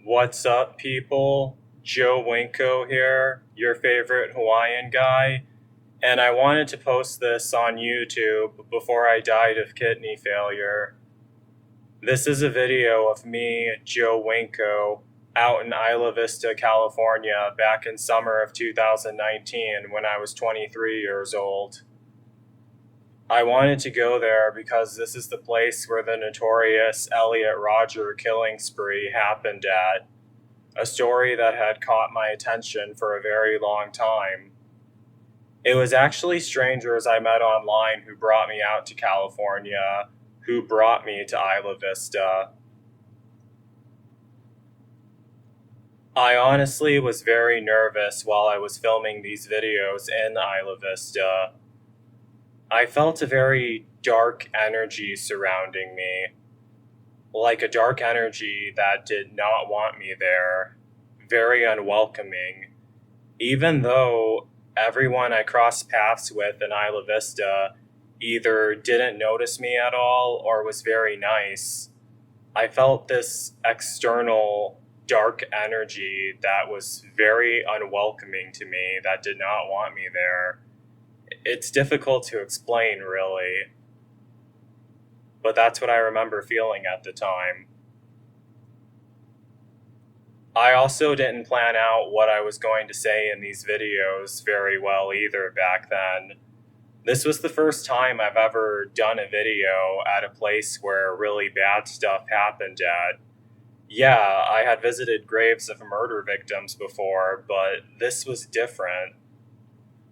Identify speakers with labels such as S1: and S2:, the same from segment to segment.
S1: What's up, people? Joe Winko here, your favorite Hawaiian guy, and I wanted to post this on YouTube before I died of kidney failure. This is a video of me, Joe Winko, out in Isla Vista, California, back in summer of 2019 when I was 23 years old. I wanted to go there because this is the place where the notorious Elliot killing spree happened at. A story that had caught my attention for a very long time. It was actually strangers I met online who brought me out to California, who brought me to Isla Vista. I honestly was very nervous while I was filming these videos in Isla Vista. I felt a very dark energy surrounding me. Like a dark energy that did not want me there. Very unwelcoming. Even though everyone I crossed paths with in Isla Vista either didn't notice me at all or was very nice, I felt this external dark energy that was very unwelcoming to me, that did not want me there. It's difficult to explain, really. But that's what I remember feeling at the time. I also didn't plan out what I was going to say in these videos very well either back then. This was the first time I've ever done a video at a place where really bad stuff happened at. Yeah, I had visited graves of murder victims before, but this was different.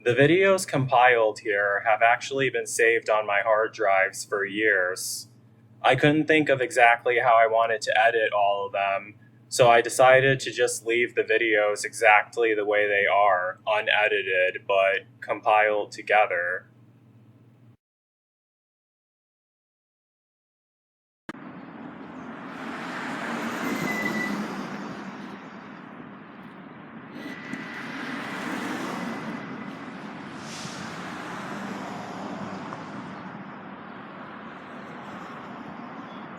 S1: The videos compiled here have actually been saved on my hard drives for years. I couldn't think of exactly how I wanted to edit all of them, so I decided to just leave the videos exactly the way they are, unedited, but compiled together.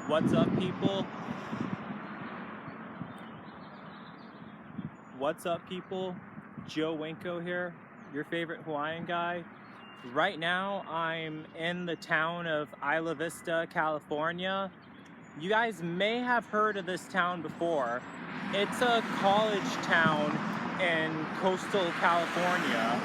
S1: What's up, people? What's up, people? Joe Winko here, your favorite Hawaiian guy. Right now, I'm in the town of Isla Vista, California. You guys may have heard of this town before. It's a college town in coastal California.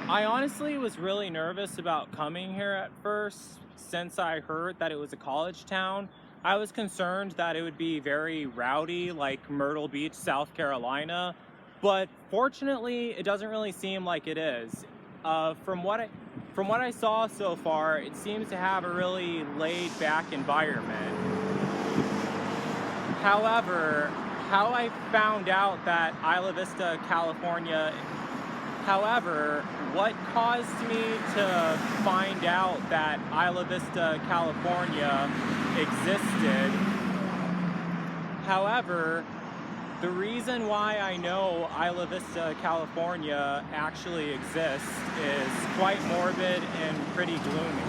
S1: I honestly was really nervous about coming here at first, since I heard that it was a college town. I was concerned that it would be very rowdy, like Myrtle Beach, South Carolina, but fortunately, it doesn't really seem like it is. From what I saw so far, it seems to have a really laid-back environment. However, how I found out that Isla Vista, California what caused me to find out that Isla Vista, California existed, the reason why I know Isla Vista, California actually exists is quite morbid and pretty gloomy.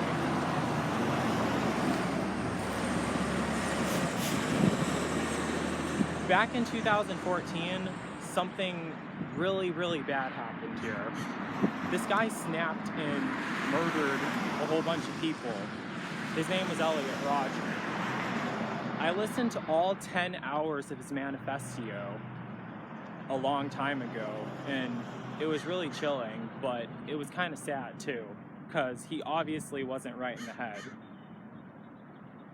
S1: Back in 2014, something really bad happened here. This guy snapped and murdered a whole bunch of people. His name was Elliot. I listened to all 10 hours of his manifesto a long time ago, and it was really chilling, but it was kind of sad too, because he obviously wasn't right in the head.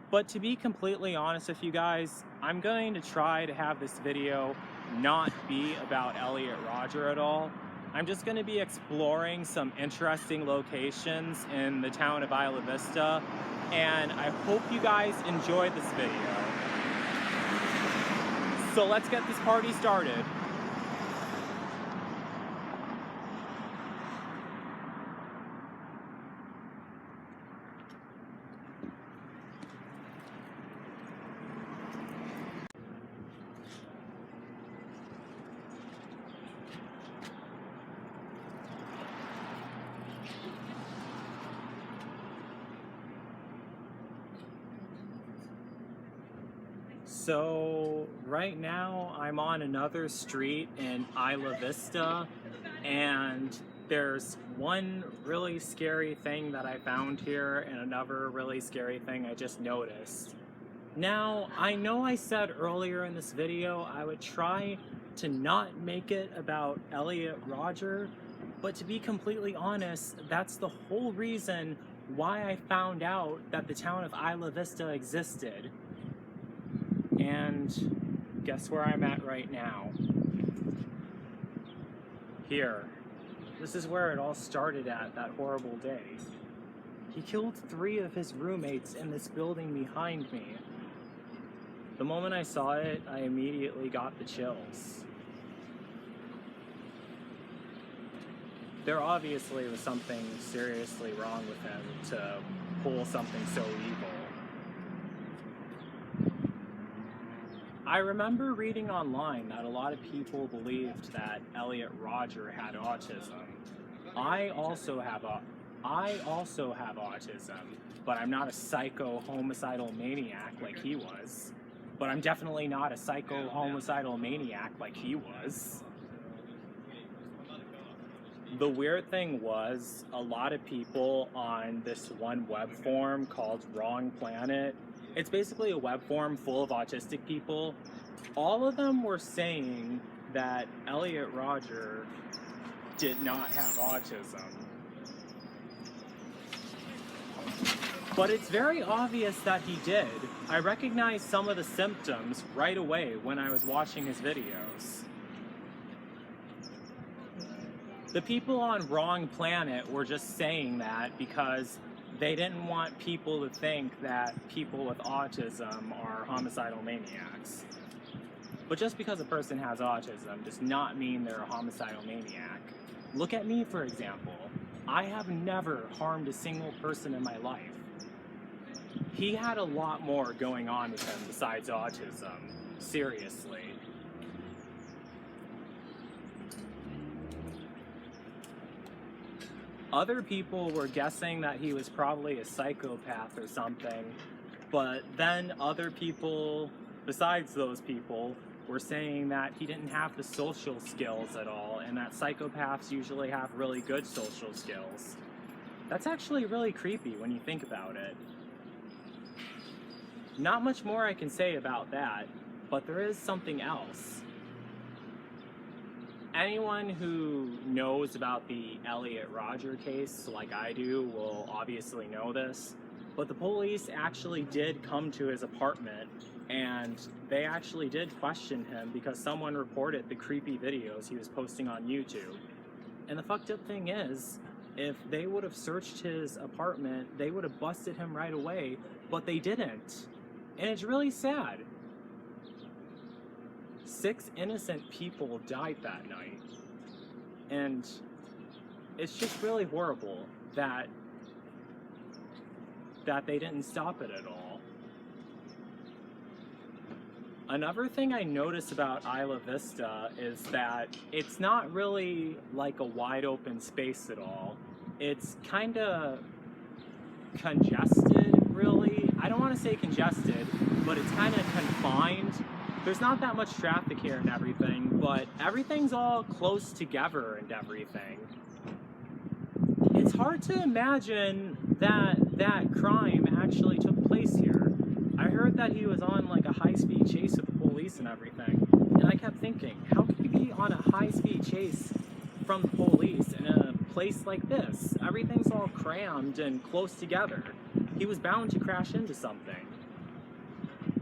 S1: But to be completely honest with you guys, I'm going to try to have this video not be about Elliot at all. I'm just going to be exploring some interesting locations in the town of Isla Vista, and I hope you guys enjoyed this video. So let's get this party started. So right now I'm on another street in Isla Vista, and there's one really scary thing that I found here and another really scary thing I just noticed. Now, I know I said earlier in this video I would try to not make it about Elliot Rodger, but to be completely honest, that's the whole reason why I found out that the town of Isla Vista existed. And guess where I'm at right now? Here. This is where it all started at, that horrible day. He killed 3 of his roommates in this building behind me. The moment I saw it, I immediately got the chills. There obviously was something seriously wrong with him to pull something so evil. I remember reading online that a lot of people believed that Elliot Rodger had autism. I also have autism, but I'm not a psycho homicidal maniac like he was. But I'm definitely not a psycho homicidal maniac like he was. The weird thing was, a lot of people on this one web forum called Wrong Planet, it's basically a web forum full of autistic people. All of them were saying that Elliot Rodger did not have autism. But it's very obvious that he did. I recognized some of the symptoms right away when I was watching his videos. The people on Wrong Planet were just saying that because they didn't want people to think that people with autism are homicidal maniacs. But just because a person has autism does not mean they're a homicidal maniac. Look at me, for example. I have never harmed a single person in my life. He had a lot more going on with him besides autism. Seriously. Other people were guessing that he was probably a psychopath or something, but then other people, besides those people, were saying that he didn't have the social skills at all, and that psychopaths usually have really good social skills. That's actually really creepy when you think about it. Not much more I can say about that, but there is something else. Anyone who knows about the Elliot Rodger case, like I do, will obviously know this, but the police actually did come to his apartment, and they actually did question him because someone reported the creepy videos he was posting on YouTube. And the fucked up thing is, if they would have searched his apartment, they would have busted him right away, but they didn't. And it's really sad. 6 innocent people died that night. And it's just really horrible that they didn't stop it at all. Another thing I noticed about Isla Vista is that it's not really like a wide open space at all. It's kind of congested, really. I don't want to say congested, but it's kind of confined. There's not that much traffic here and everything, but everything's all close together and everything. It's hard to imagine that that crime actually took place here. I heard that he was on like a high-speed chase with the police and everything, and I kept thinking, how could you be on a high-speed chase from the police in a place like this? Everything's all crammed and close together. He was bound to crash into something.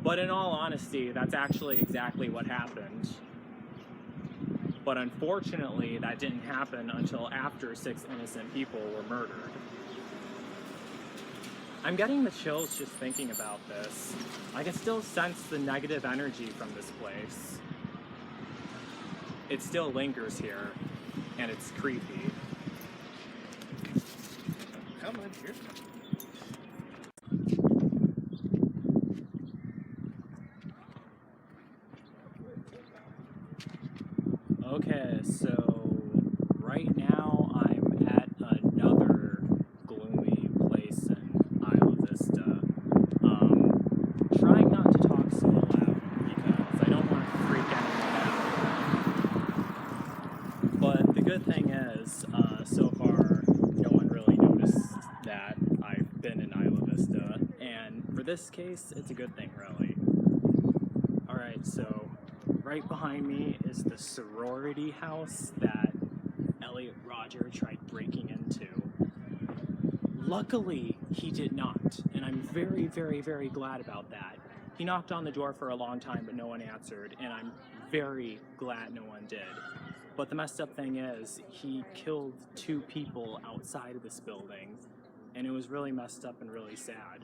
S1: But in all honesty, that's actually exactly what happened. But unfortunately, that didn't happen until after 6 innocent people were murdered. I'm getting the chills just thinking about this. I can still sense the negative energy from this place. It still lingers here, and it's creepy. Come on, here. Okay, so right now I'm at another gloomy place in Isla Vista. Trying not to talk so loud
S2: this case, it's a good thing, really. Alright, so right behind me is the sorority house that Elliot Roger tried breaking into. Luckily, he did not, and I'm very, very, very glad about that. He knocked on the door for a long time, but no one answered, and I'm very glad no one did. But the messed up thing is, he killed 2 people outside of this building, and it was really messed up and really sad.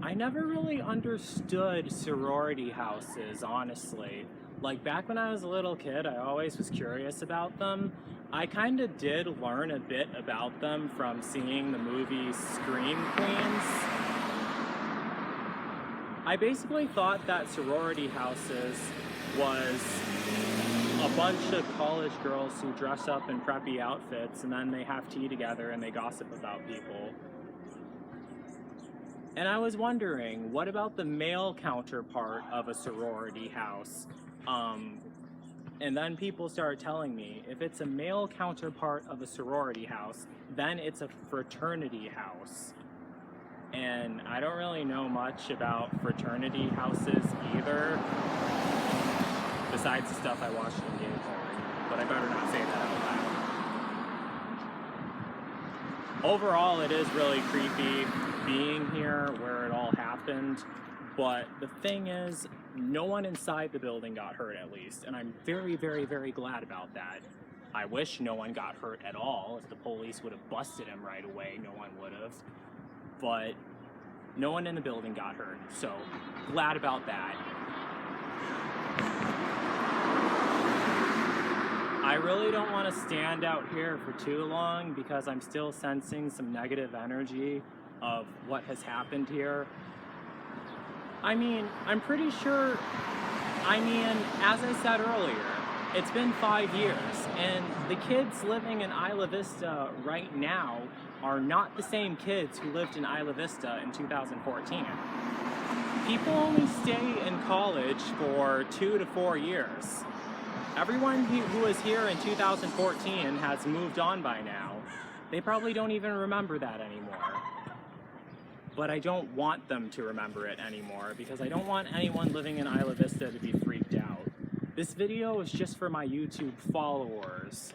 S2: I never really understood sorority houses, honestly. Like, back when I was a little kid, I always was curious about them. I kind of did learn a bit about them from seeing the movie Scream Queens. I basically thought that sorority houses was a bunch of college girls who dress up in preppy outfits and then they have tea together and they gossip about people. And I was wondering, what about the male counterpart of a sorority house? And then people started telling me, if it's a male counterpart of a sorority house, then it's a fraternity house. And I don't really know much about fraternity houses either, besides the stuff I watched in gay porn, but I better not say that out loud. Overall, it is really creepy being here where it all happened, but the thing is, no one inside the building got hurt, at least, and I'm very, very, very glad about that. I wish no one got hurt at all. If the police would have busted him right away, no one would have. But no one in the building got hurt, so glad about that. I really don't want to stand out here for too long because I'm still sensing some negative energy of what has happened here. I mean, I'm pretty sure, as I said earlier, it's been 5 years, and the kids living in Isla Vista right now are not the same kids who lived in Isla Vista in 2014. People only stay in college for 2 to 4 years. Everyone who was here in 2014 has moved on by now. They probably don't even remember that anymore. But I don't want them to remember it anymore because I don't want anyone living in Isla Vista to be freaked out. This video is just for my YouTube followers,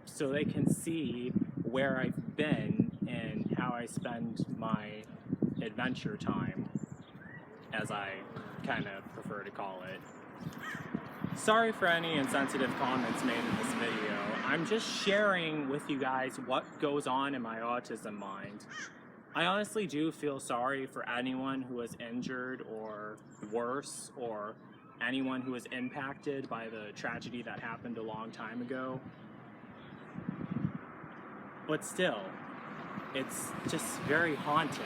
S2: so they can see where I've been and how I spend my adventure time, as I kind of prefer to call it. Sorry for any insensitive comments made in this video. I'm just sharing with you guys what goes on in my autism mind. I honestly do feel sorry for anyone who was injured or worse, or anyone who was impacted by the tragedy that happened a long time ago. But still, it's just very haunting.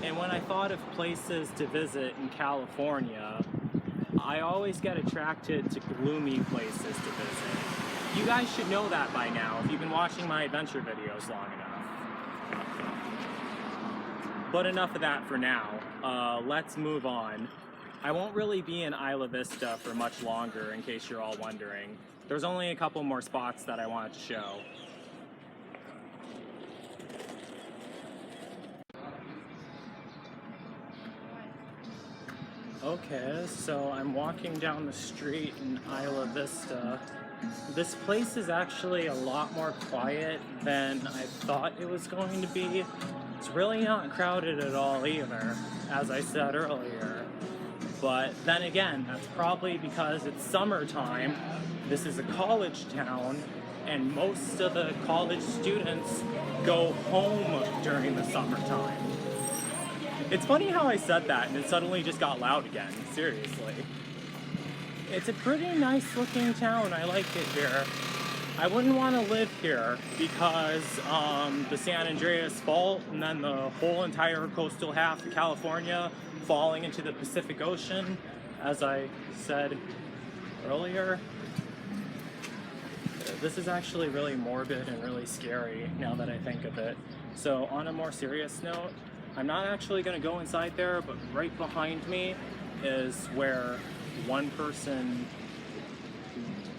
S2: And when I thought of places to visit in California, I always get attracted to gloomy places to visit. You guys should know that by now if you've been watching my adventure videos long enough. But enough of that for now. Let's move on. I won't really be in Isla Vista for much longer, in case you're all wondering. There's only a couple more spots that I wanted to show. Okay, so I'm walking down the street in Isla Vista. This place is actually a lot more quiet than I thought it was going to be. It's really not crowded at all either, as I said earlier. But then again, that's probably because it's summertime. This is a college town, and most of the college students go home during the summertime. It's funny how I said that and it suddenly just got loud again, seriously. It's a pretty nice looking town, I like it here. I wouldn't want to live here because the San Andreas Fault and then the whole entire coastal half of California falling into the Pacific Ocean, as I said earlier. This is actually really morbid and really scary now that I think of it. So on a more serious note, I'm not actually going to go inside there, but right behind me is where one person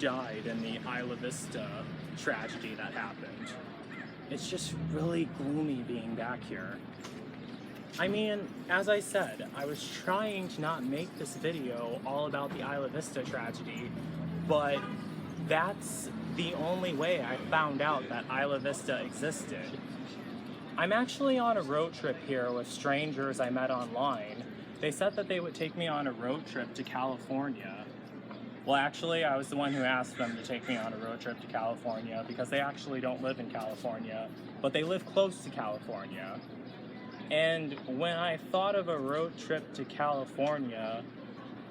S2: died in the Isla Vista tragedy that happened. It's just really gloomy being back here. I mean, as I said, I was trying to not make this video all about the Isla Vista tragedy, but that's the only way I found out that Isla Vista existed. I'm actually on a road trip here with strangers I met online. They said that they would take me on a road trip to California. Well, actually, I was the one who asked them to take me on a road trip to California because they actually don't live in California, but they live close to California. And when I thought of a road trip to California,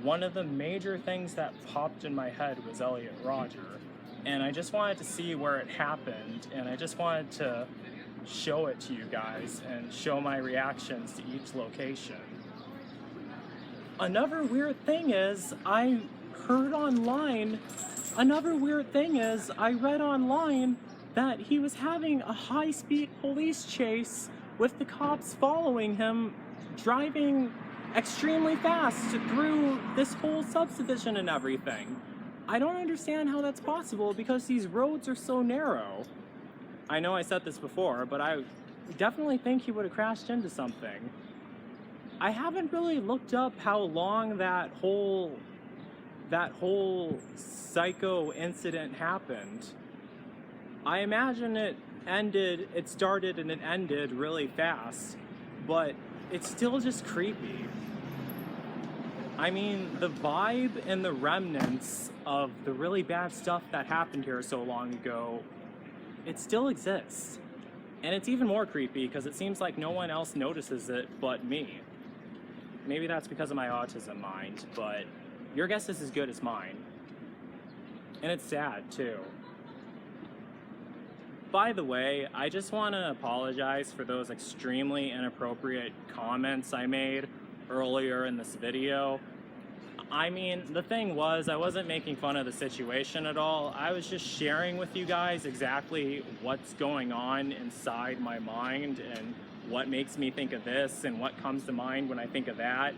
S2: one of the major things that popped in my head was Elliot Roger. And I just wanted to see where it happened, and I just wanted to show it to you guys and show my reactions to each location. Another weird thing is, I read online that he was having a high-speed police chase with the cops following him, driving extremely fast through this whole subdivision and everything. I don't understand how that's possible because these roads are so narrow. I know I said this before, but I definitely think he would have crashed into something. I haven't really looked up how long that whole psycho incident happened. I imagine it started and it ended really fast, but it's still just creepy. I mean, the vibe and the remnants of the really bad stuff that happened here so long ago, it still exists. And it's even more creepy because it seems like no one else notices it but me. Maybe that's because of my autism mind, but your guess is as good as mine. And it's sad, too. By the way, I just want to apologize for those extremely inappropriate comments I made earlier in this video. I mean, the thing was, I wasn't making fun of the situation at all. I was just sharing with you guys exactly what's going on inside my mind and what makes me think of this and what comes to mind when I think of that.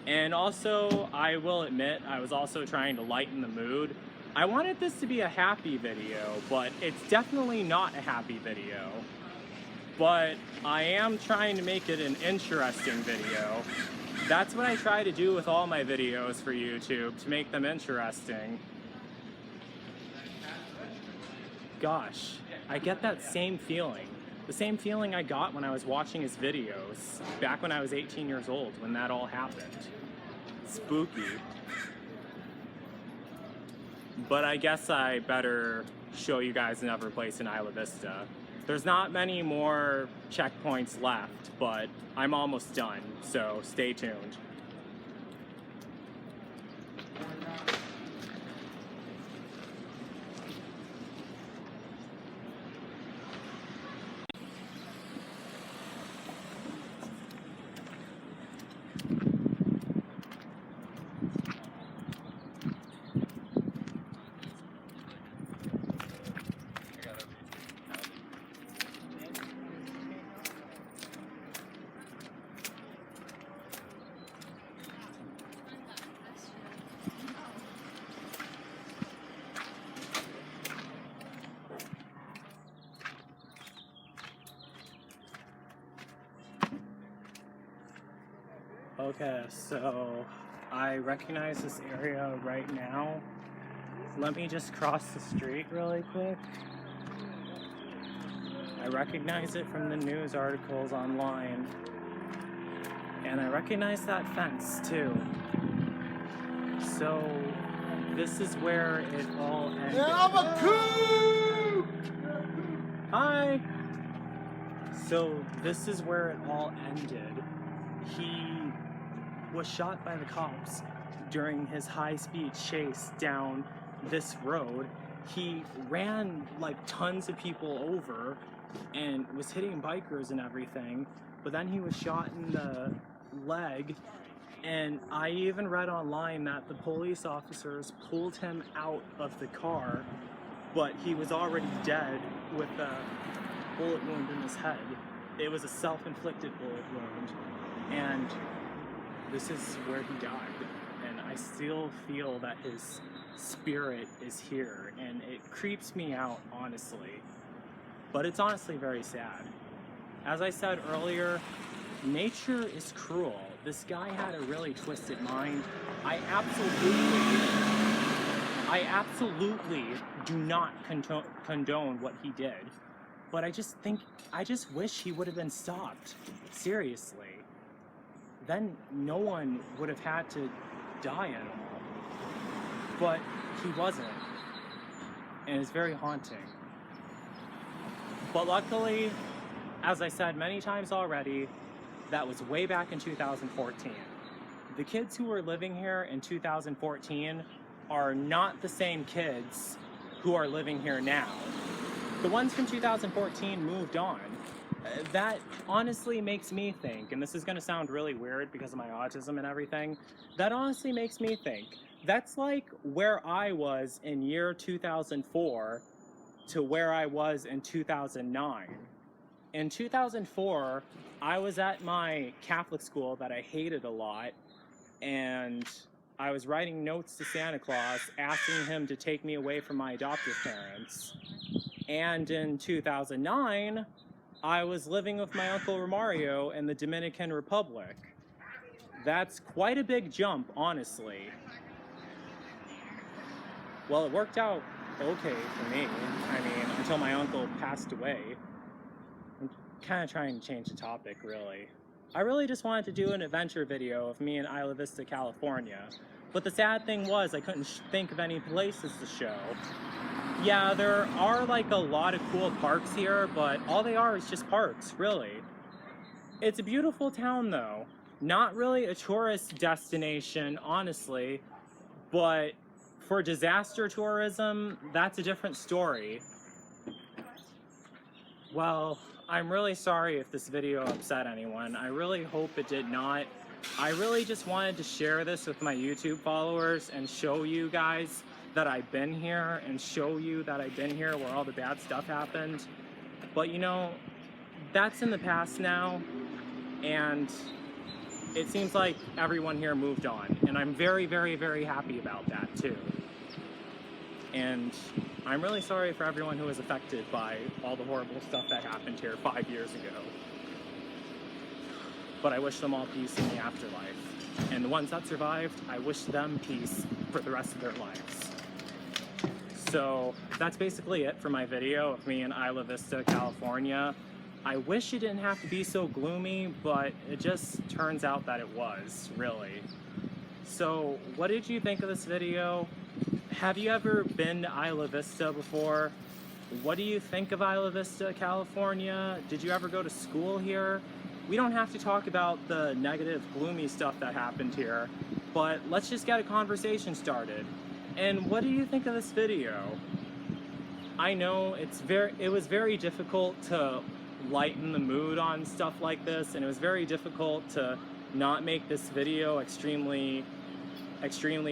S2: And also, I will admit, I was also trying to lighten the mood. I wanted this to be a happy video, but it's definitely not a happy video. But I am trying to make it an interesting video. That's what I try to do with all my videos for YouTube, to make them interesting. Gosh, I get that same feeling. The same feeling I got when I was watching his videos, back when I was 18 years old, when that all happened. Spooky. But I guess I better show you guys another place in Isla Vista. There's not many more checkpoints left, but I'm almost done, so stay tuned. Okay, so I recognize this area right now. Let me just cross the street really quick. I recognize it from the news articles online. And I recognize that fence too. So this is where it all ended.
S3: I'm a coup!
S2: Hi! So this is where it all ended. He was shot by the cops during his high-speed chase down this road. He ran like tons of people over and was hitting bikers and everything, but then he was shot in the leg, and I even read online that the police officers pulled him out of the car, but he was already dead with a bullet wound in his head. It was a self-inflicted bullet wound, and this is where he died, and I still feel that his spirit is here, and it creeps me out, honestly. But it's honestly very sad. As I said earlier, nature is cruel. This guy had a really twisted mind. I absolutely do not condone what he did. But I just wish he would have been stopped. Seriously. Then no one would have had to die at all. But he wasn't. And it's very haunting. But luckily, as I said many times already, that was way back in 2014. The kids who were living here in 2014 are not the same kids who are living here now. The ones from 2014 moved on. That honestly makes me think, and this is gonna sound really weird because of my autism and everything, that honestly makes me think, that's like where I was in year 2004 to where I was in 2009. In 2004, I was at my Catholic school that I hated a lot, and I was writing notes to Santa Claus asking him to take me away from my adoptive parents. And in 2009, I was living with my Uncle Romario in the Dominican Republic. That's quite a big jump, honestly. Well, it worked out okay for me. I mean, until my uncle passed away. I'm kind of trying to change the topic, really. I really just wanted to do an adventure video of me in Isla Vista, California. But the sad thing was, I couldn't think of any places to show. Yeah, there are like a lot of cool parks here, but all they are is just parks, really. It's a beautiful town, though. Not really a tourist destination, honestly, but for disaster tourism, that's a different story. Well, I'm really sorry if this video upset anyone. I really hope it did not. I really just wanted to share this with my YouTube followers and show you guys that I've been here and show you that I've been here where all the bad stuff happened. But you know, that's in the past now, and it seems like everyone here moved on, and I'm very, very, very happy about that too. And I'm really sorry for everyone who was affected by all the horrible stuff that happened here 5 years ago. But I wish them all peace in the afterlife. And the ones that survived, I wish them peace for the rest of their lives. So that's basically it for my video of me in Isla Vista, California. I wish it didn't have to be so gloomy, but it just turns out that it was, really. So what did you think of this video? Have you ever been to Isla Vista before? What do you think of Isla Vista, California? Did you ever go to school here? We don't have to talk about the negative, gloomy stuff that happened here, but let's just get a conversation started. And what do you think of this video? I know it was very difficult to lighten the mood on stuff like this, and it was very difficult to not make this video extremely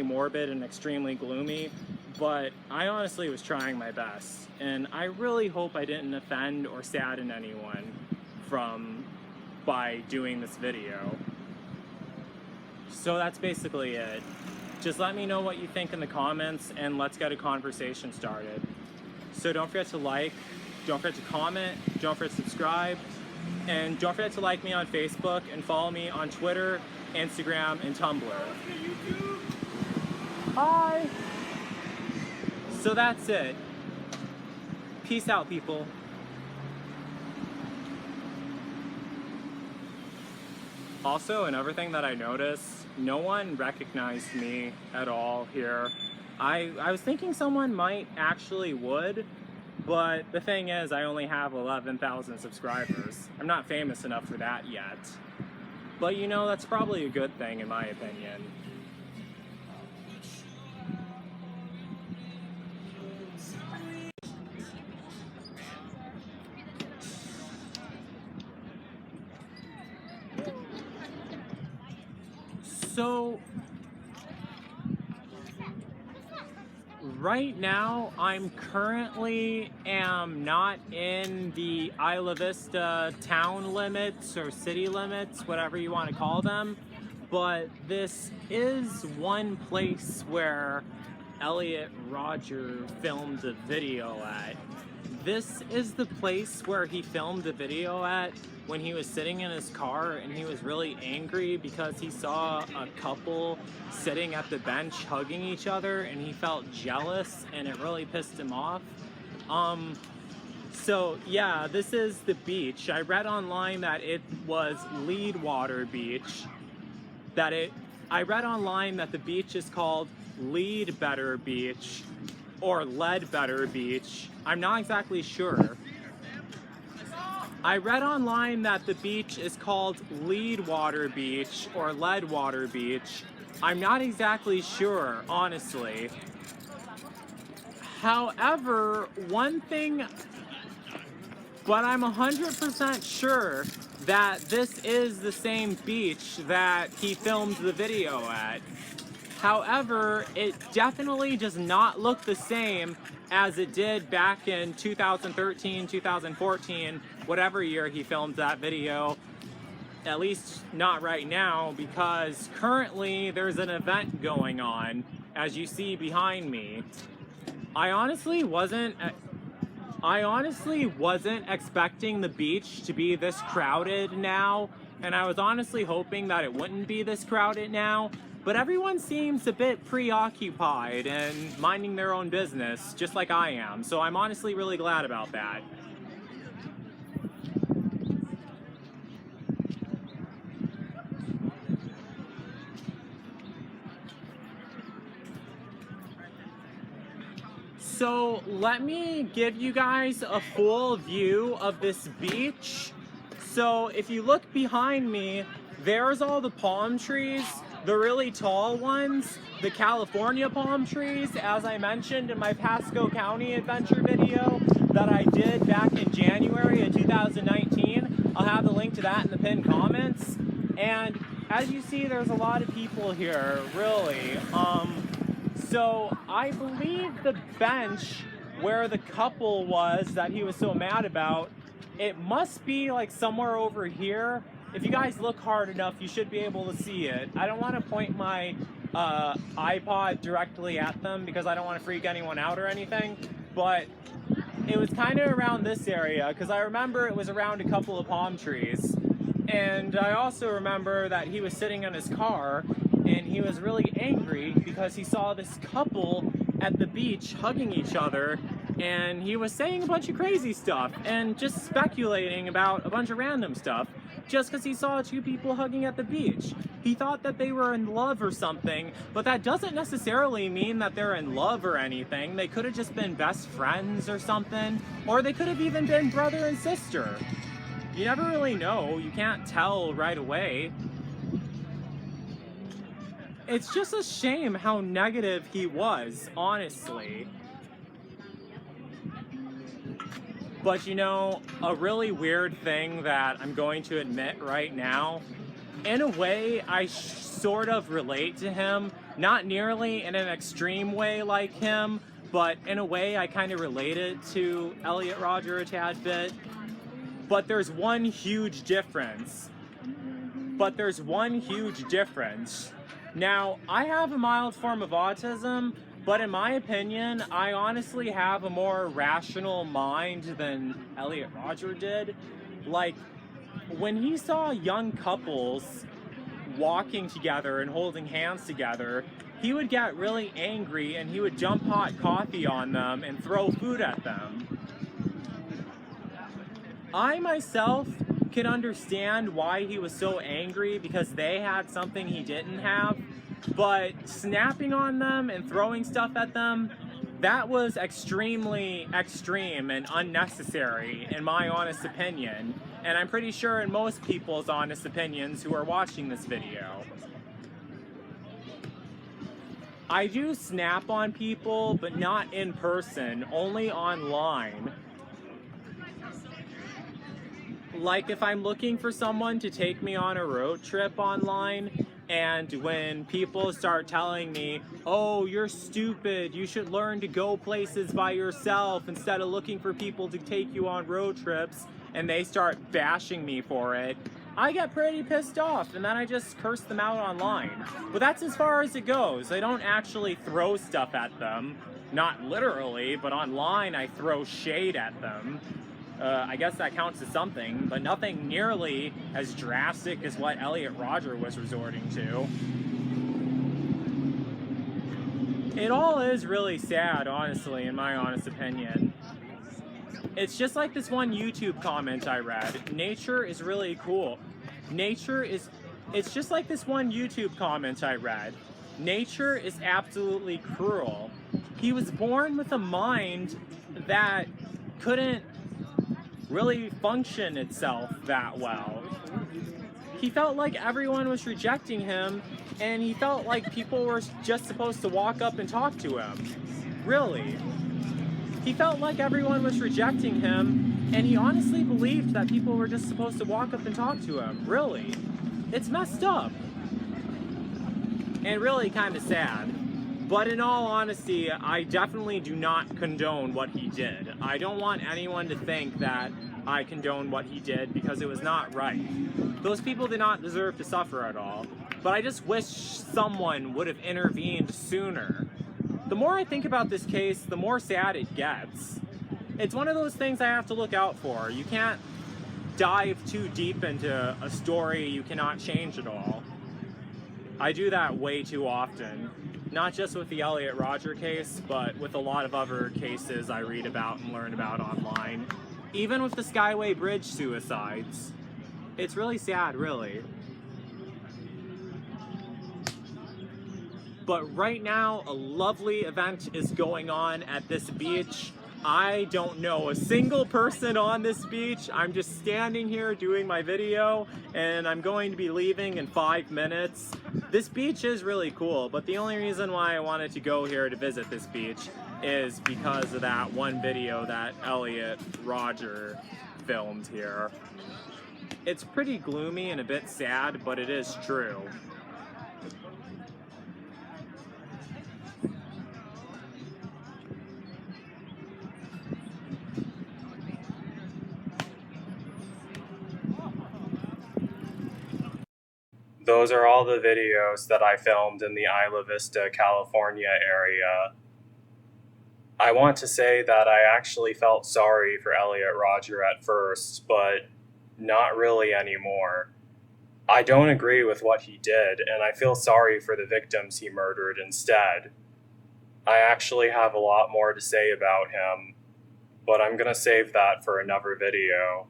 S2: morbid and extremely gloomy, but I honestly was trying my best, and I really hope I didn't offend or sadden anyone by doing this video. So that's basically it. Just let me know what you think in the comments, and let's get a conversation started. So don't forget to like, don't forget to comment, don't forget to subscribe, and don't forget to like me on Facebook and follow me on Twitter, Instagram, and Tumblr. Hi! So that's it. Peace out, people. Also, another thing that I noticed, no one recognized me at all here. I was thinking someone might actually would, but the thing is, I only have 11,000 subscribers. I'm not famous enough for that yet. But you know, that's probably a good thing in my opinion. So, right now, I'm currently not in the Isla Vista town limits or city limits, whatever you want to call them, but this is one place where Elliot Roger filmed a video at. This is the place where he filmed the video at when he was sitting in his car and he was really angry because he saw a couple sitting at the bench hugging each other and he felt jealous and it really pissed him off. So yeah, this is the beach. I read online that it was Leadwater Beach. I read online that the beach is called Leadbetter Beach or Ledbetter Beach. I'm not exactly sure. I read online that the beach is called Leadwater Beach or Ledwater Beach. I'm not exactly sure, honestly. However, one thing, but I'm 100% sure that this is the same beach that he filmed the video at. However, it definitely does not look the same as it did back in 2013, 2014, whatever year he filmed that video. At least not right now, because currently there's an event going on, as you see behind me. I honestly wasn't expecting the beach to be this crowded now, and I was honestly hoping that it wouldn't be this crowded now, but everyone seems a bit preoccupied and minding their own business, just like I am, so I'm honestly really glad about that. So let me give you guys a full view of this beach. So if you look behind me, there's all the palm trees, the really tall ones, the California palm trees, as I mentioned in my Pasco County adventure video that I did back in January of 2019. I'll have the link to that in the pinned comments. And as you see, there's a lot of people here, really. So I believe the bench where the couple was that he was so mad about, it must be like somewhere over here. If you guys look hard enough, you should be able to see it. I don't want to point my iPod directly at them because I don't want to freak anyone out or anything, but it was kind of around this area because I remember it was around a couple of palm trees. And I also remember that he was sitting in his car and he was really angry because he saw this couple at the beach hugging each other, and he was saying a bunch of crazy stuff and just speculating about a bunch of random stuff just because he saw two people hugging at the beach. He thought that they were in love or something, but that doesn't necessarily mean that they're in love or anything. They could have just been best friends or something, or they could have even been brother and sister. You never really know. You can't tell right away. It's just a shame how negative he was, honestly. But you know, a really weird thing that I'm going to admit right now, in a way, I sort of relate to him. Not nearly in an extreme way like him, but in a way I kind of related to Elliot Roger a tad bit. But there's one huge difference. Now, I have a mild form of autism, but in my opinion, I honestly have a more rational mind than Elliot Roger did. Like, when he saw young couples walking together and holding hands together, he would get really angry and he would jump hot coffee on them and throw food at them. I myself can understand why he was so angry because they had something he didn't have, but snapping on them and throwing stuff at them, that was extremely extreme and unnecessary in my honest opinion, and I'm pretty sure in most people's honest opinions who are watching this video. I do snap on people, but not in person, only online. Like if I'm looking for someone to take me on a road trip online, and when people start telling me, oh, you're stupid, you should learn to go places by yourself instead of looking for people to take you on road trips, and they start bashing me for it, I get pretty pissed off, and then I just curse them out online. But that's as far as it goes. I don't actually throw stuff at them. Not literally, but online I throw shade at them. I guess that counts as something, but nothing nearly as drastic as what Elliot Rodger was resorting to. It all is really sad, honestly, in my honest opinion. It's just like this one YouTube comment I read. Nature is really cool. It's just like this one YouTube comment I read. Nature is absolutely cruel. He was born with a mind that couldn't really function itself that well. He felt like everyone was rejecting him, and he felt like people were just supposed to walk up and talk to him. Really. He felt like everyone was rejecting him, and he honestly believed that people were just supposed to walk up and talk to him. Really. It's messed up. And really kind of sad. But in all honesty, I definitely do not condone what he did. I don't want anyone to think that I condone what he did, because it was not right. Those people did not deserve to suffer at all. But I just wish someone would have intervened sooner. The more I think about this case, the more sad it gets. It's one of those things I have to look out for. You can't dive too deep into a story you cannot change at all. I do that way too often. Not just with the Elliot Rodger case, but with a lot of other cases I read about and learn about online. Even with the Skyway Bridge suicides. It's really sad, really. But right now, a lovely event is going on at this beach. I don't know a single person on this beach. I'm just standing here doing my video, and I'm going to be leaving in 5 minutes. This beach is really cool, but the only reason why I wanted to go here to visit this beach is because of that one video that Elliot Rodger filmed here. It's pretty gloomy and a bit sad, but it is true.
S1: Those are all the videos that I filmed in the Isla Vista, California area. I want to say that I actually felt sorry for Elliot Rodger at first, but not really anymore. I don't agree with what he did, and I feel sorry for the victims he murdered instead. I actually have a lot more to say about him, but I'm going to save that for another video.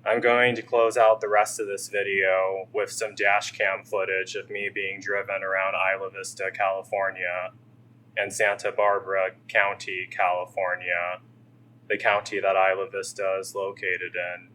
S1: I'm going to close out the rest of this video with some dashcam footage of me being driven around Isla Vista, California, and Santa Barbara County, California, the county that Isla Vista is located in.